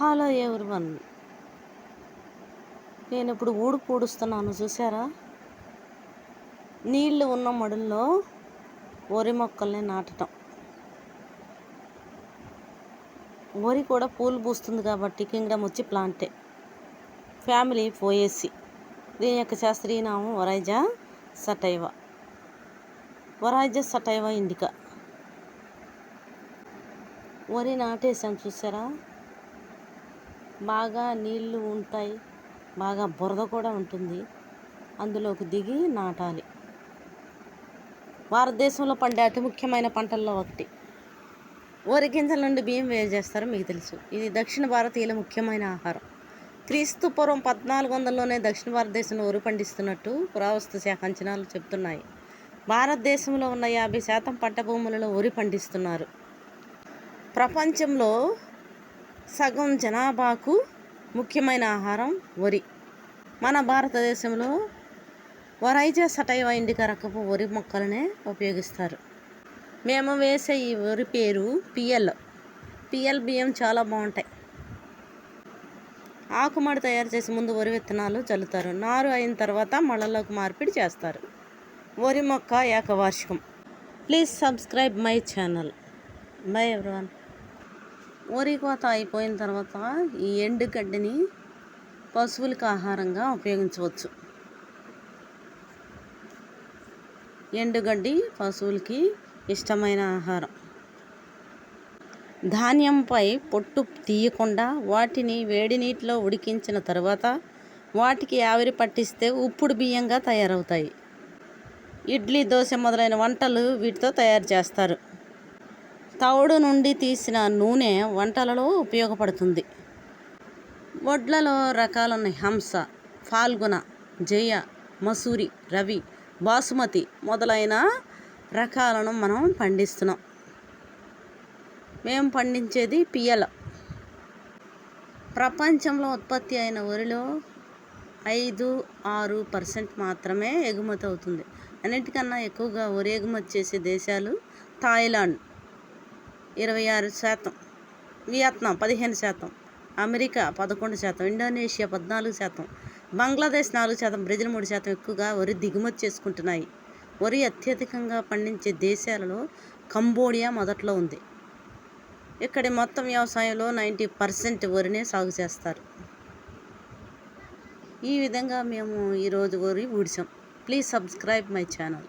Hello everyone, నేను ఇప్పుడు ఊడు పూడుస్తున్నాను చూసారా. నీళ్లు ఉన్న మడుల్లో వరి మొక్కల్ని నాటటం. వరి కూడా పూలు పూస్తుంది కాబట్టి కింగ్డమ్ వచ్చి ప్లాంటే, ఫ్యామిలీ పోయేసి. దీని యొక్క శాస్త్రీయ నామం ఒరైజా సటైవా, ఒరైజా సటైవా ఇండికా. వరి నాటేసాం చూసారా. బాగా నీళ్లు ఉంటాయి, బాగా బురద కూడా ఉంటుంది. అందులోకి దిగి నాటాలి. భారతదేశంలో పండే అతి ముఖ్యమైన పంటల్లో ఒకటి. వరి గింజల నుండి బియ్యం వేరు చేస్తారు, మీకు తెలుసు. ఇది దక్షిణ భారతీయుల ముఖ్యమైన ఆహారం. క్రీస్తు పూర్వం 1400లోనే దక్షిణ భారతదేశంలో వరి పండిస్తున్నట్టు పురావస్తు శాఖ అంచనాలు చెబుతున్నాయి. భారతదేశంలో ఉన్న 50% పంట భూములలో వరి పండిస్తున్నారు. ప్రపంచంలో సగం జనాభాకు ముఖ్యమైన ఆహారం వరి. మన భారతదేశంలో ఒరైజా సటైవా ఇండికా రకపు వరి మొక్కలనే ఉపయోగిస్తారు. మేము వేసే ఈ వరి పేరు పిఎల్ బియ్యం చాలా బాగుంటాయి. ఆకుమడి తయారు చేసి ముందు వరి విత్తనాలు చల్లుతారు. నారు అయిన తర్వాత మళ్ళలోకి మార్పిడి చేస్తారు. వరి మొక్క ఏకవార్షికం. Please subscribe my channel. Bye everyone. వరి కోత అయిపోయిన తర్వాత ఈ ఎండుగడ్డిని పశువులకు ఆహారంగా ఉపయోగించవచ్చు. ఎండుగడ్డి పశువులకి ఇష్టమైన ఆహారం. ధాన్యంపై పొట్టు తీయకుండా వాటిని వేడి నీటిలో ఉడికించిన తర్వాత వాటికి ఆవిరి పట్టిస్తే ఉప్పుడు బియ్యంగా తయారవుతాయి. ఇడ్లీ, దోశ మొదలైన వంటలు వీటితో తయారు చేస్తారు. తవుడు నుండి తీసిన నూనె వంటలలో ఉపయోగపడుతుంది. వడ్లలో రకాలున్నాయి. హంస, ఫాల్గుణ, జయ, మసూరి, రవి, బాసుమతి మొదలైన రకాలను మనం పండిస్తున్నాం. మేము పండించేది పిఎల్. ప్రపంచంలో ఉత్పత్తి అయిన వరిలో 5-6% మాత్రమే ఎగుమతి అవుతుంది. అన్నిటికన్నా ఎక్కువగా వరి ఎగుమతి చేసే దేశాలు Thailand 26%, Vietnam 15%, America 11%, Indonesia 14%, Bangladesh 4%, Brazil 3% ఎక్కువగా వరి దిగుమతి చేసుకుంటున్నాయి. వరి అత్యధికంగా పండించే దేశాలలో కంబోడియా మొదట్లో ఉంది. ఇక్కడి మొత్తం వ్యవసాయంలో 90% వరినే సాగు చేస్తారు. ఈ విధంగా మేము ఈరోజు వరి ఊడ్చాం. Please subscribe my channel.